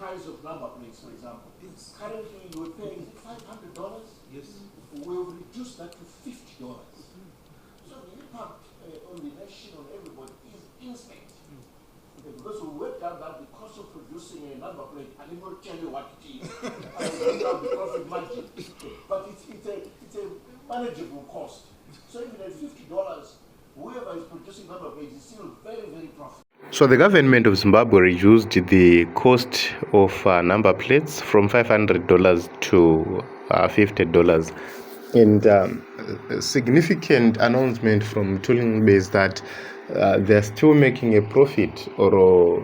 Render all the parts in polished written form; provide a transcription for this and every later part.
price of number plates, for example. Yes. Currently, you were paying $500. Yes. We've reduced that to $50. So the impact on the nation, on everybody, is instant. Okay, because we worked out that the cost of producing a number plate, I didn't tell you what it is. I worked out the profit margin. But it's a manageable cost. So even at $50, whoever is producing number plates is still very, very profitable. So the government of Zimbabwe reduced the cost of number plates from $500 to $50. And a significant announcement from tooling base that they're still making a profit, or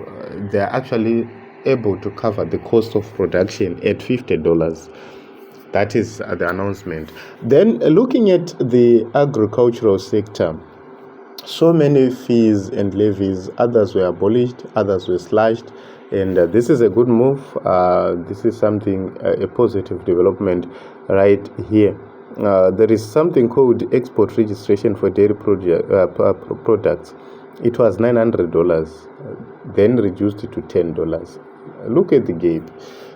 they're actually able to cover the cost of production at $50. That is the announcement. Then looking at the agricultural sector, so many fees and levies, others were abolished, others were slashed, and this is a good move. This is something, a positive development right here. There is something called export registration for dairy products. It was $900, then reduced to $10. Look at the gap,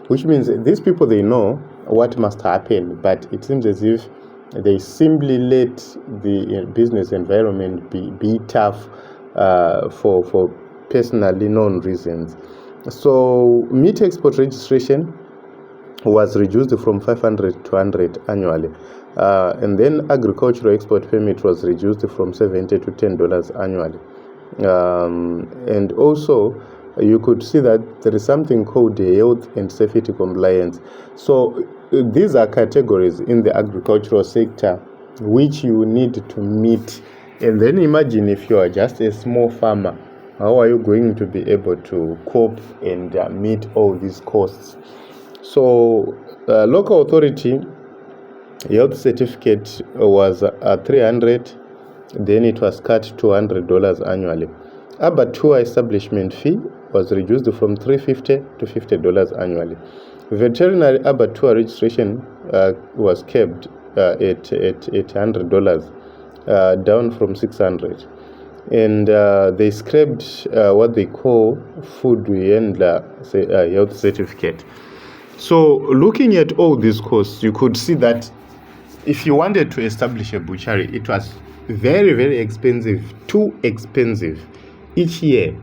which means these people, they know what must happen, but it seems as if they simply let the business environment be tough for personally known reasons. So meat export registration was reduced from 500 to 100 annually. And then agricultural export permit was reduced from $70 to $10 annually. And also, you could see that there is something called health and safety compliance. So these are categories in the agricultural sector which you need to meet. And then imagine if you are just a small farmer, how are you going to be able to cope and meet all these costs? So local authority health certificate was $300, then it was cut to $100 annually. Abattoir establishment fee was reduced from $350 to $50 annually. Veterinary abattoir registration was kept at $800, down from $600. And they scrapped what they call food handler health certificate. So looking at all these costs, you could see that if you wanted to establish a butchery, it was very, very expensive, too expensive each year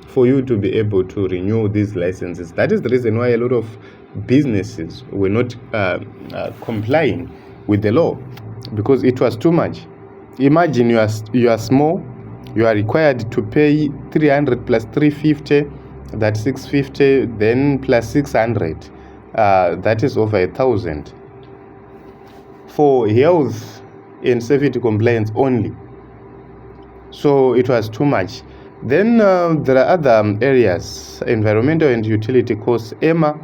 for you to be able to renew these licenses. That is the reason why a lot of businesses were not complying with the law, because it was too much. Imagine you are small, you are required to pay 300 plus 350, that's 650, then plus 600, that is over 1,000 for health and safety compliance only. So it was too much. Then there are other areas, environmental and utility costs, EMA,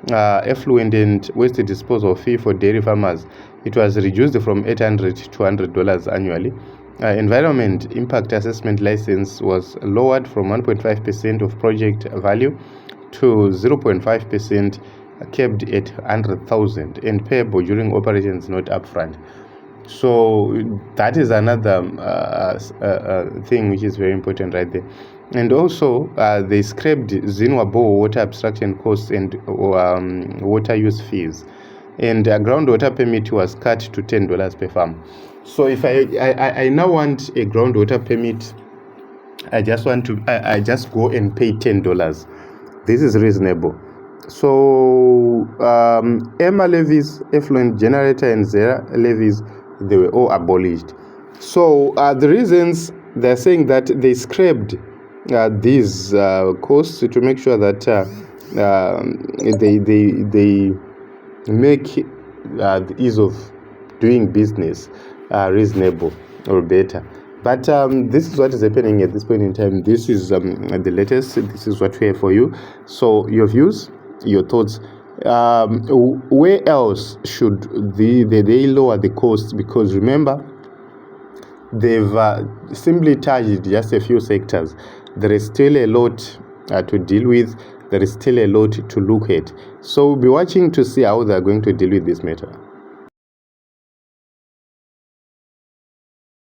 effluent and waste disposal fee for dairy farmers. It was reduced from $800 to $100 annually. Environment impact assessment license was lowered from 1.5% of project value to 0.5%, kept at 100,000 and payable during operations, not upfront. So that is another thing which is very important right there. And also they scrapped Zinwa bore water abstraction costs and water use fees, and a groundwater permit was cut to $10 per farm. So if I now want a groundwater permit, I just go and pay $10. This is reasonable. So EMA levies, effluent generator and ZERA levies, they were all abolished. So the reasons, they're saying that they scrapped these costs to make sure that they make the ease of doing business reasonable or better. But this is what is happening at this point in time. This is the latest. This is what we have for you. So your views, your thoughts. Where else should they lower the costs? Because remember, they've simply targeted just a few sectors. There is still a lot to deal with. There is still a lot to look at. So we'll be watching to see how they're going to deal with this matter.